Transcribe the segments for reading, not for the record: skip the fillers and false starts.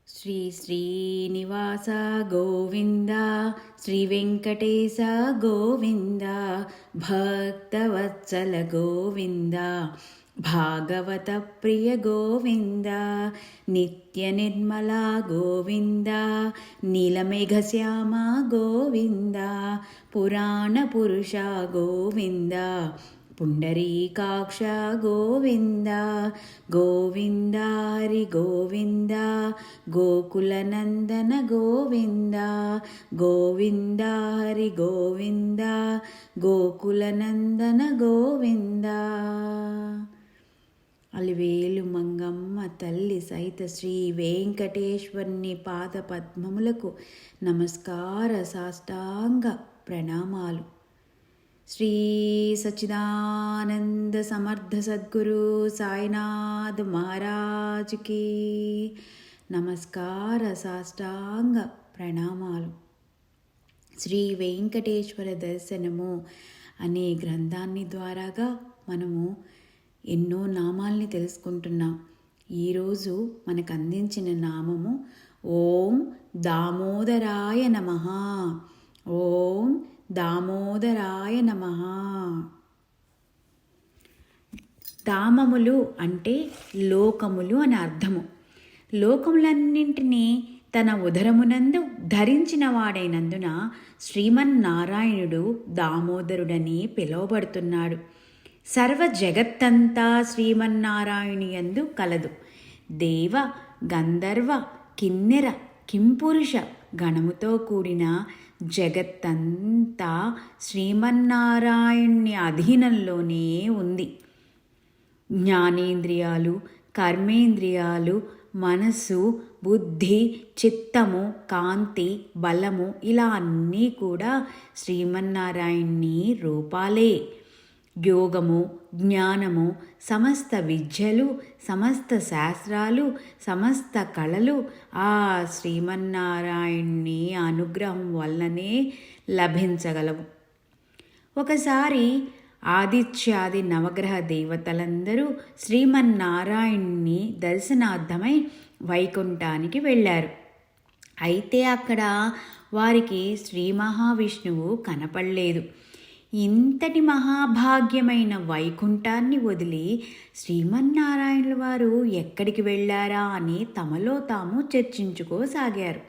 శ్రీ శ్రీనివాస గోవింద శ్రీ వెంకటేశ గోవింద భక్తవత్సల గోవింద భాగవత ప్రియ గోవింద నిత్య నిర్మల గోవింద నీలమేఘశ్యామ గోవింద పురాణ పురుష గోవింద పుండరీకాక్ష గోవింద గోవింద హరి గోవింద గోకులనందన గోవింద గోవింద హరి గోవింద గోకులనందన గోవింద. అలివేలు మంగమ్మ తల్లి సహిత శ్రీ వెంకటేశ్వరుని పాద పద్మములకు నమస్కార సాష్టాంగ ప్రణామాలు. శ్రీ సచ్చిదానంద సమర్థ సద్గురు సాయినాథ్ మహారాజుకి నమస్కార సాష్టాంగ ప్రణామాలు. శ్రీ వెంకటేశ్వర దర్శనము అనే గ్రంథాన్ని ద్వారాగా మనము ఎన్నో నామాల్ని తెలుసుకుంటున్నాం. ఈరోజు మనకు అందించిన నామము ఓం దామోదరాయ నమః. ఓం దామోదరాయ నమః. దామములు అంటే లోకములు అని అర్థము. లోకములన్నింటినీ తన ఉదరమునందు ధరించిన వాడైనందున శ్రీమన్నారాయణుడు దామోదరుడని పిలువబడుతున్నాడు. సర్వ జగత్తంతా శ్రీమన్నారాయణి యందు కలదు. దేవ గంధర్వ కిన్నెర కింపురుష గణముతో కూడిన జగత్తంతా శ్రీమన్నారాయణ్ణి అధీనంలోనే ఉంది. జ్ఞానేంద్రియాలు, కర్మేంద్రియాలు, మనస్సు, బుద్ధి, చిత్తము, కాంతి, బలము ఇలా అన్నీ కూడా శ్రీమన్నారాయణ్ణి రూపాలే. యోగము, జ్ఞానము, సమస్త విద్యలు, సమస్త శాస్త్రాలు, సమస్త కళలు ఆ శ్రీమన్నారాయణ్ణి అనుగ్రహం వల్లనే లభించగలవు. ఒకసారి ఆదిత్యాది నవగ్రహ దేవతలందరూ శ్రీమన్నారాయణ్ణి దర్శనార్థమై వైకుంఠానికి వెళ్ళారు. అయితే అక్కడ వారికి శ్రీ మహావిష్ణువు కనపడలేదు. ఇంతటి మహాభాగ్యమైన వైకుంఠాన్ని వదిలి శ్రీమన్నారాయణుల వారు ఎక్కడికి వెళ్ళారా అని తమలో తాము చర్చించుకోసాగారు.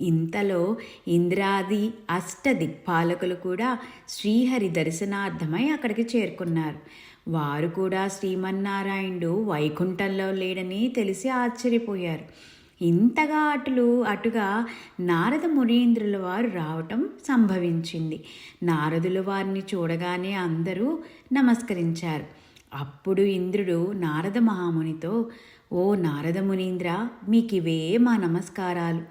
ఇంతలో ఇంద్రాది అష్టదిక్పాలకులు కూడా శ్రీహరి దర్శనార్థమై అక్కడికి చేరుకున్నారు. వారు కూడా శ్రీమన్నారాయణుడు వైకుంఠంలో లేడని తెలిసి ఆశ్చర్యపోయారు. ఇంతగా అటుగా నారద మునీంద్రుల వారు రావటం సంభవించింది. నారదుల వారిని చూడగానే అందరూ నమస్కరించారు. అప్పుడు ఇంద్రుడు నారద మహామునితో, ఓ నారద మునీంద్ర, మీకివే మా నమస్కారాలు.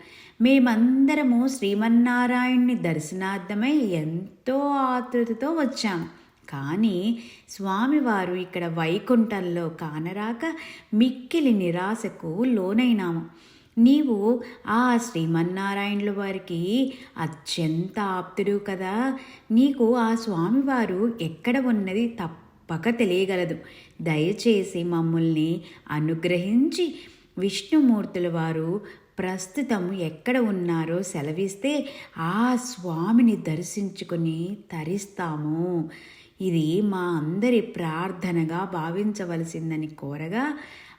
మేమందరము శ్రీమన్నారాయణ్ణి దర్శనార్థమై ఎంతో ఆతృతతో వచ్చాము. కానీ స్వామివారు ఇక్కడ వైకుంఠంలో కానరాక మిక్కిలి నిరాశకు లోనైనాము. నీవు ఆ శ్రీమన్నారాయణుల వారికి అత్యంత ఆప్తుడు కదా, నీకు ఆ స్వామివారు ఎక్కడ ఉన్నది తప్పక తెలియగలదు. దయచేసి మమ్మల్ని అనుగ్రహించి విష్ణుమూర్తుల వారు ప్రస్తుతం ఎక్కడ ఉన్నారో సెలవిస్తే ఆ స్వామిని దర్శించుకొని తరిస్తాము. ఇది మా అందరి ప్రార్థనగా భావించవలసిందని కోరగా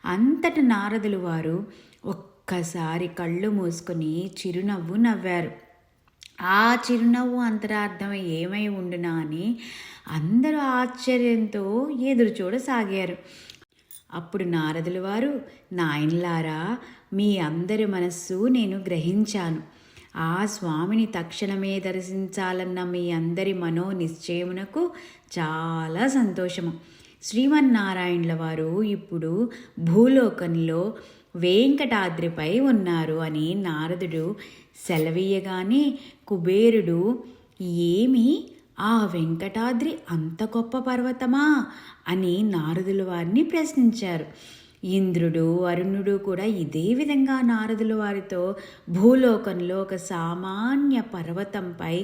అంతట నారదులు వారు ఒక్కసారి కళ్ళు మూసుకొని చిరునవ్వు నవ్వారు. ఆ చిరునవ్వు అంతరార్థం ఏమై ఉండునా అని అందరూ ఆశ్చర్యంతో ఎదురు చూడసాగారు. అప్పుడు నారదుల వారు, నాయనలారా, మీ అందరి మనస్సు నేను గ్రహించాను. ఆ స్వామిని తక్షణమే దర్శించాలన్న మీ అందరి మనోనిశ్చయమునకు చాలా సంతోషము. శ్రీమన్నారాయణుల వారు ఇప్పుడు భూలోకంలో వెంకటాద్రిపై ఉన్నారు అని నారదుడు సెలవీయగానే కుబేరుడు, ఏమి ఆ వెంకటాద్రి అంత గొప్ప పర్వతమా అని నారదుల వారిని ప్రశ్నించారు. ఇంద్రుడు వరుణుడు కూడా ఇదే విధంగా నారదుల వారితో భూలోకంలో ఒక సామాన్య పర్వతంపై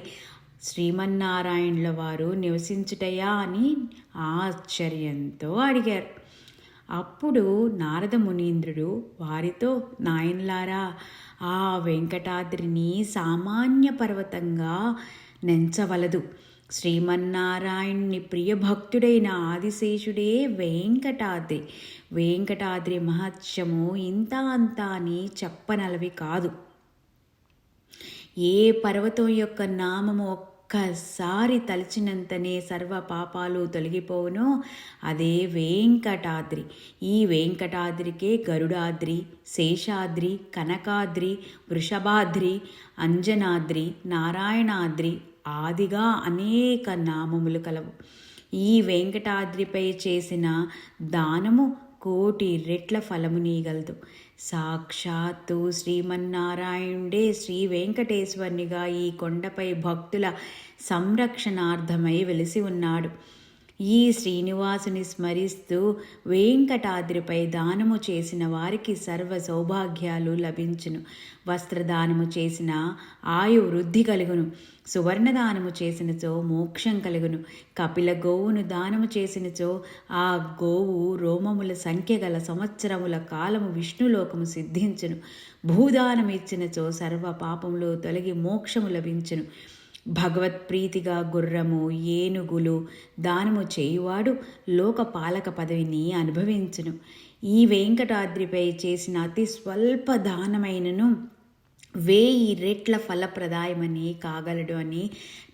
శ్రీమన్నారాయణుల వారు నివసించుటయా అని ఆశ్చర్యంతో అడిగారు. అప్పుడు నారద మునీంద్రుడు వారితో, నాయనలారా, ఆ వెంకటాద్రిని సామాన్య పర్వతంగా నెంచవలదు. శ్రీమన్నారాయణ్ణి ప్రియభక్తుడైన ఆదిశేషుడే వెంకటాద్రి. వెంకటాద్రి మహత్యము ఇంత అంతా అని చెప్పనలవి కాదు. ఏ పర్వతం యొక్క నామము ఒక్కసారి తలిచినంతనే సర్వ పాపాలు తొలగిపోవునో అదే వెంకటాద్రి. ఈ వెంకటాద్రికే గరుడాద్రి, శేషాద్రి, కనకాద్రి, వృషభాద్రి, అంజనాద్రి, నారాయణాద్రి ఆదిగా అనేక నామములు కలవు. ఈ వెంకటాద్రిపై చేసిన దానము 1,000,000 రెట్ల ఫలమునీయగలదు. సాక్షాత్తు శ్రీమన్నారాయణుడే శ్రీ వెంకటేశ్వరునిగా ఈ కొండపై భక్తుల సంరక్షణార్థమై వెలిసి ఉన్నాడు. ఈ శ్రీనివాసుని స్మరిస్తూ వెంకటాద్రిపై దానము చేసిన వారికి సర్వ సౌభాగ్యాలు లభించును. వస్త్రదానము చేసిన ఆయు వృద్ధి కలుగును. సువర్ణదానము చేసినచో మోక్షం కలుగును. కపిల గోవును దానము చేసినచో ఆ గోవు రోమముల సంఖ్య గల సంవత్సరముల కాలము విష్ణులోకము సిద్ధించును. భూదానము ఇచ్చినచో సర్వ పాపములు తొలగి మోక్షము లభించును. భగవత్ప్రీతిగా గుర్రము, ఏనుగులు దానము చేయువాడు లోకపాలక పదవిని అనుభవించును. ఈ వెంకటాద్రిపై చేసిన అతి స్వల్ప దానమైనను 1000 రెట్ల ఫలప్రదాయమని కాగలడు అని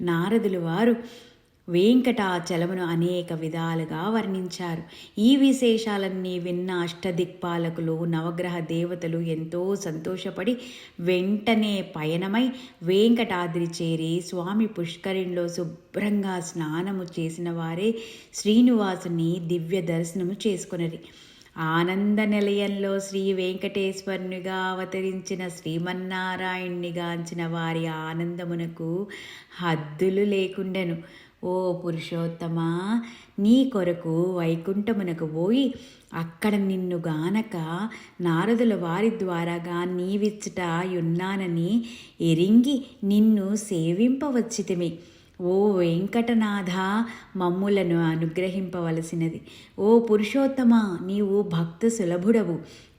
నారదులు వారు వెంకటాచలమును అనేక విధాలుగా వర్ణించారు. ఈ విశేషాలన్నీ విన్న అష్టదిక్పాలకులు, నవగ్రహ దేవతలు ఎంతో సంతోషపడి వెంటనే పయనమై వెంకటాద్రి చేరి స్వామి పుష్కరిణిలో శుభ్రంగా స్నానము చేసిన వారే శ్రీనివాసుని దివ్య దర్శనము చేసుకొనిరి. ఆనంద నిలయంలో శ్రీ వెంకటేశ్వరునిగా అవతరించిన శ్రీమన్నారాయణ్ణిగాంచిన వారి ఆనందమునకు హద్దులు లేకుండెను. ఓ పురుషోత్తమా, నీ కొరకు వైకుంఠమునకు పోయి అక్కడ నిన్ను గానక నారదుల వారి ద్వారాగా నీవిచ్చట యున్నానని ఎరింగి నిన్ను సేవింపవచ్చితిమి. ఓ వెంకటనాథ, మమ్ములను అనుగ్రహింపవలసినది. ఓ పురుషోత్తమ, నీవు భక్త సులభుడవు,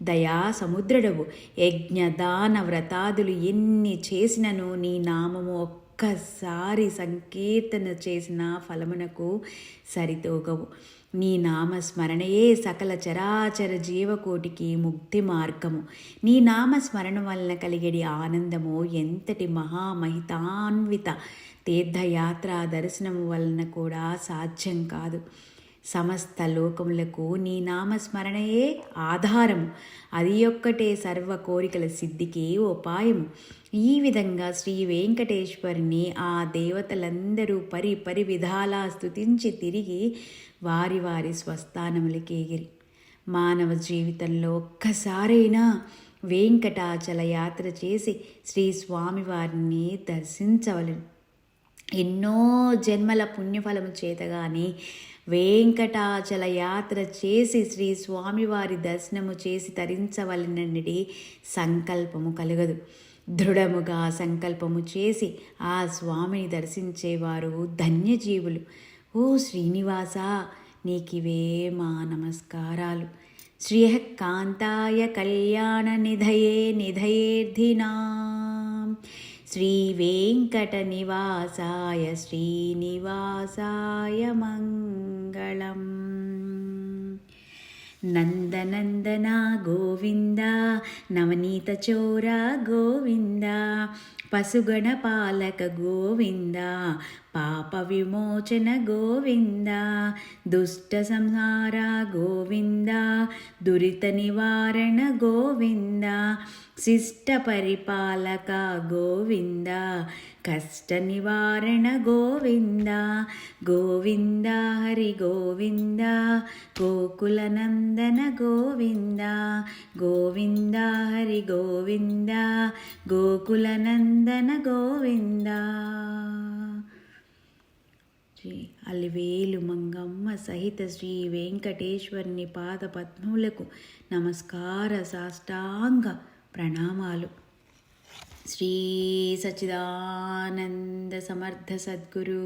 దయా సముద్రుడవు. యజ్ఞ దాన వ్రతాదులు ఎన్ని చేసినను నీ నామము ఒక్కసారి సంకీర్తన చేసిన ఫలమునకు సరితూగవు. నీ నామస్మరణయే సకల చరాచర జీవకోటికి ముక్తి మార్గము. నీ నామస్మరణ వలన కలిగేడి ఆనందము ఎంతటి మహామహితాన్విత తీర్థయాత్ర దర్శనము వలన కూడా సాధ్యం కాదు. సమస్త లోకములకు నీ నామస్మరణయే ఆధారము. అది ఒక్కటే సర్వ కోరికల సిద్ధికి ఉపాయము. ఈ విధంగా శ్రీ వెంకటేశ్వరుని ఆ దేవతలందరూ పరి విధాలా స్తుతించి తిరిగి వారి వారి స్వస్థానములకేగిరి. మానవ జీవితంలో ఒక్కసారైనా వెంకటాచల యాత్ర చేసి శ్రీ స్వామివారిని దర్శించవలను. ఎన్నో జన్మల పుణ్యఫలము చేతగాని వెంకటాచల యాత్ర చేసి శ్రీ స్వామివారి దర్శనము చేసి తరించవలనని సంకల్పము కలగదు. దృఢముగా సంకల్పము చేసి ఆ స్వామిని దర్శించేవారు ధన్యజీవులు. ఓ శ్రీనివాస, నీకివే మా నమస్కారాలు. శ్రీయకాంతాయ కళ్యాణ నిధయే నిధయేర్థినాం శ్రీ వెంకట నివాసాయ శ్రీనివాసాయ మంగళం. నందనందన గోవింద, నవనీత చోర గోవింద, పశుగణ పాలక గోవింద, పాప విమోచన గోవింద, దుష్ట సంహార గోవింద, దురిత నివారణ గోవింద, శిష్ట పరిపాలక గోవింద, కష్ట నివారణ గోవింద, గోవింద హరి గోవింద, గోకుల నందన గోవింద, గోవింద హరి గోవింద, గోకుల నందన గోవింద. శ్రీ అలివేలు మంగమ్మ సహిత శ్రీ వెంకటేశ్వరుని పాద పద్మములకు నమస్కార సాష్టాంగ ప్రణామాలు. శ్రీ సచ్చిదానంద సమర్థ సద్గురు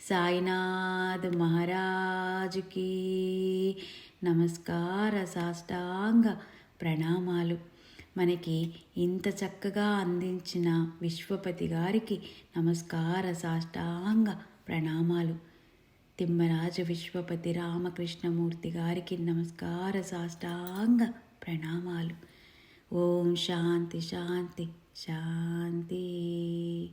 సాయినాథ్ మహారాజుకి నమస్కార సాష్టాంగ ప్రణామాలు. మనకి ఇంత చక్కగా అందించిన విశ్వపతి గారికి నమస్కార సాష్టాంగ ప్రణామాలు. తిమ్మరాజ విశ్వపతి రామకృష్ణమూర్తి గారికి నమస్కార సాష్టాంగ ప్రణామాలు. ఓం శాంతి శాంతి శాంతి.